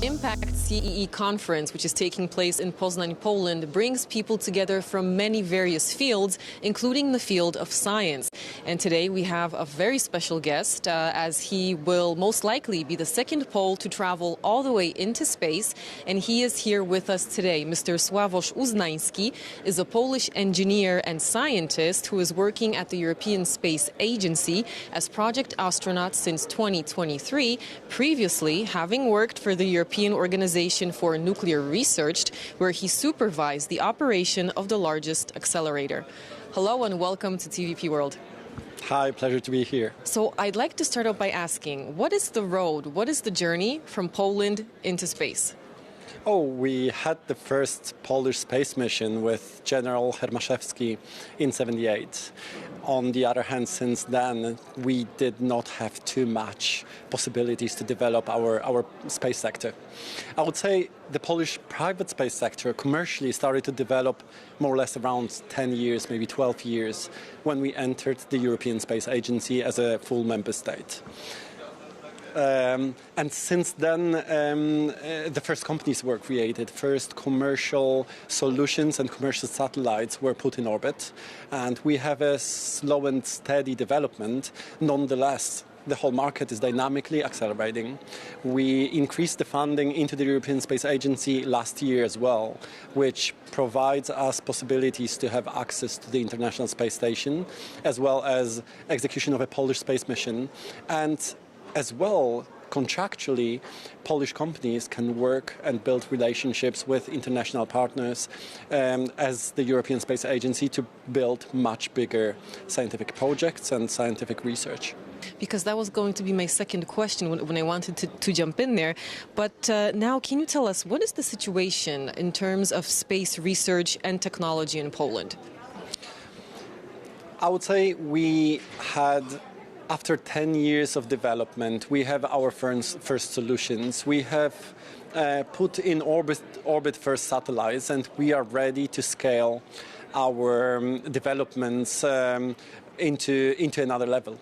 IMPACT CEE conference, which is taking place in Poznań, Poland, brings people together from many various fields, including the field of science. And today we have a very special guest, as he will most likely be the second Pole to travel all the way into space. And he is here with us today. Mr. Sławosz Uznański is a Polish engineer and scientist who is working at the European Space Agency as project astronaut since 2023, previously having worked for the European Organization for Nuclear Research, where he supervised the operation of the largest accelerator. Hello and welcome to TVP World. Hi, pleasure to be here. So I'd like to start out by asking, what is the road, what is the journey from Poland into space? Oh, we had the first Polish space mission with General Hermaszewski in '78. On the other hand, since then, we did not have too much possibilities to develop our space sector. I would say the Polish private space sector commercially started to develop more or less around 10 years, maybe 12 years, when we entered the European Space Agency as a full member state. And since then, the first companies were created. First commercial solutions and commercial satellites were put in orbit. And we have a slow and steady development. Nonetheless, the whole market is dynamically accelerating. We increased the funding into the European Space Agency last year as well, which provides us possibilities to have access to the International Space Station, as well as execution of a Polish space mission. And as well, contractually, Polish companies can work and build relationships with international partners as the European Space Agency to build much bigger scientific projects and scientific research. Because that was going to be my second question when I wanted to jump in there. But now, can you tell us, what is the situation in terms of space research and technology in Poland? I would say we had, after 10 years of development, we have our first solutions. We have put in orbit first satellites, and we are ready to scale our developments into another level.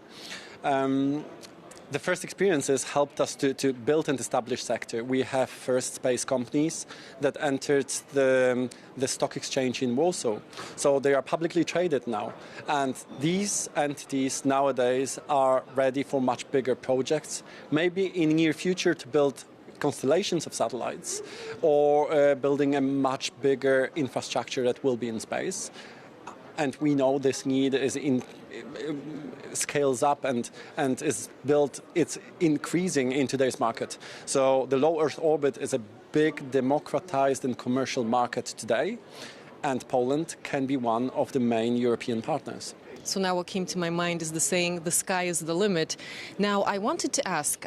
The first experiences helped us to build and establish sector. We have first space companies that entered the stock exchange in Warsaw. So they are publicly traded now. And these entities nowadays are ready for much bigger projects, maybe in near future to build constellations of satellites or building a much bigger infrastructure that will be in space. And we know this need is scales up and is built, it's increasing in today's market. So the low Earth orbit is a big democratized and commercial market today, and Poland can be one of the main European partners. So now what came to my mind is the saying, the sky is the limit. Now, I wanted to ask,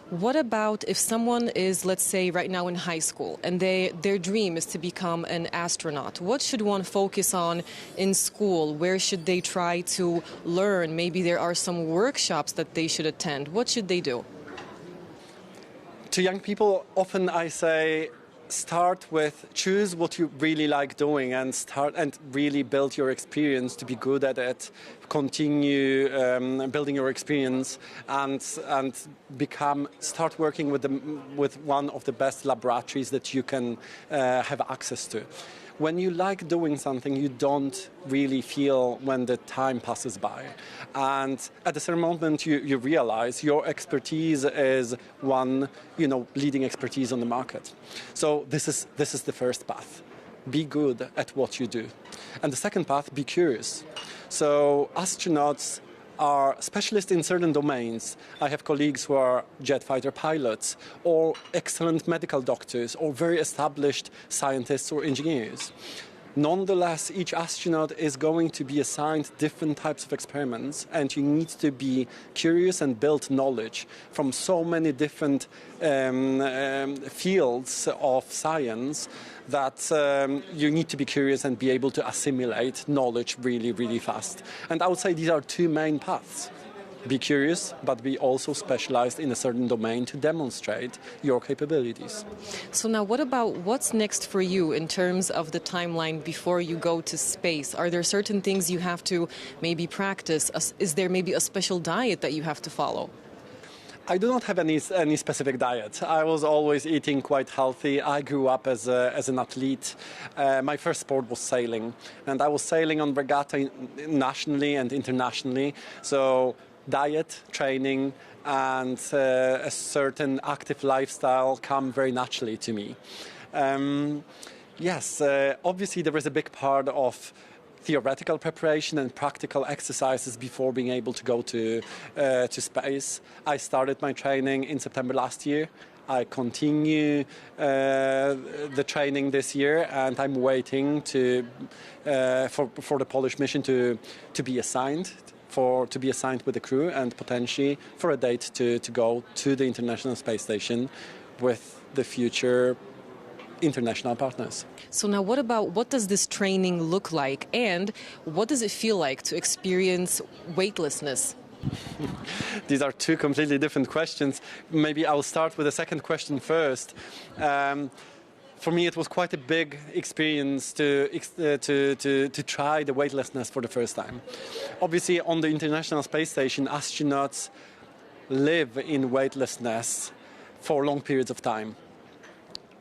what about if someone is, let's say, right now in high school and their dream is to become an astronaut? What should one focus on in school? Where should they try to learn? Maybe there are some workshops that they should attend. What should they do? To young people, often I say, start with choose what you really like doing and start and really build your experience to be good at it. Continue building your experience and start working with one of the best laboratories that you can have access to. When you like doing something, you don't really feel when the time passes by. And at a certain moment, you realize your expertise is one, leading expertise on the market. So this is the first path. Be good at what you do. And the second path, be curious. So astronauts are specialists in certain domains. I have colleagues who are jet fighter pilots or excellent medical doctors or very established scientists or engineers. Nonetheless, each astronaut is going to be assigned different types of experiments, and you need to be curious and build knowledge from so many different fields of science that you need to be curious and be able to assimilate knowledge really, really fast. And I would say these are two main paths. Be curious, but be also specialized in a certain domain to demonstrate your capabilities. So now what's next for you in terms of the timeline before you go to space? Are there certain things you have to maybe practice? Is there maybe a special diet that you have to follow? I do not have any specific diet. I was always eating quite healthy. I grew up as an athlete. My first sport was sailing, and I was sailing on regatta nationally and internationally. So diet, training, and a certain active lifestyle come very naturally to me. Yes, obviously there is a big part of theoretical preparation and practical exercises before being able to go to space. I started my training in September last year. I continue the training this year, and I'm waiting for the Polish mission to be assigned. To be assigned with the crew and potentially for a date to go to the International Space Station with the future international partners. So now what does this training look like, and what does it feel like to experience weightlessness? These are two completely different questions. Maybe I'll start with the second question first. For me, it was quite a big experience to try the weightlessness for the first time. Obviously, on the International Space Station, astronauts live in weightlessness for long periods of time.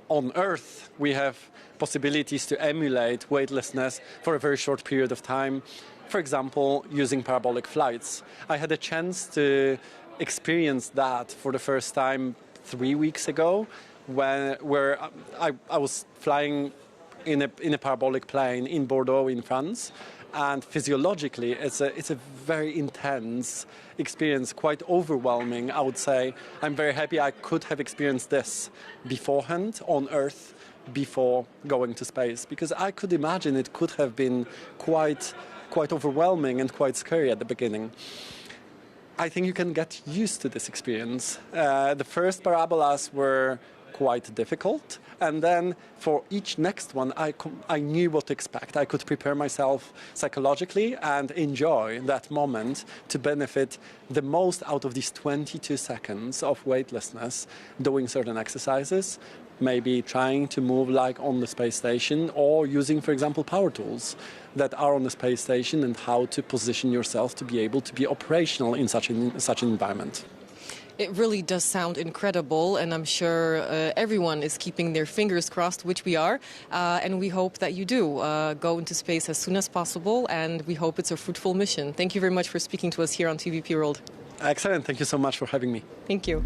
On Earth, we have possibilities to emulate weightlessness for a very short period of time. For example, using parabolic flights. I had a chance to experience that for the first time 3 weeks ago, where I was flying in a parabolic plane in Bordeaux in France. And physiologically, it's a very intense experience, quite overwhelming, I would say. I'm very happy I could have experienced this beforehand on Earth before going to space, because I could imagine it could have been quite overwhelming and quite scary at the beginning. I think you can get used to this experience. The first parabolas were quite difficult, and then for each next one I knew what to expect. I could prepare myself psychologically and enjoy that moment to benefit the most out of these 22 seconds of weightlessness, doing certain exercises, maybe trying to move like on the space station, or using, for example, power tools that are on the space station, and how to position yourself to be able to be operational in such an environment. It really does sound incredible, and I'm sure everyone is keeping their fingers crossed, which we are, and we hope that you do go into space as soon as possible, and we hope it's a fruitful mission. Thank you very much for speaking to us here on TVP World. Excellent. Thank you so much for having me. Thank you.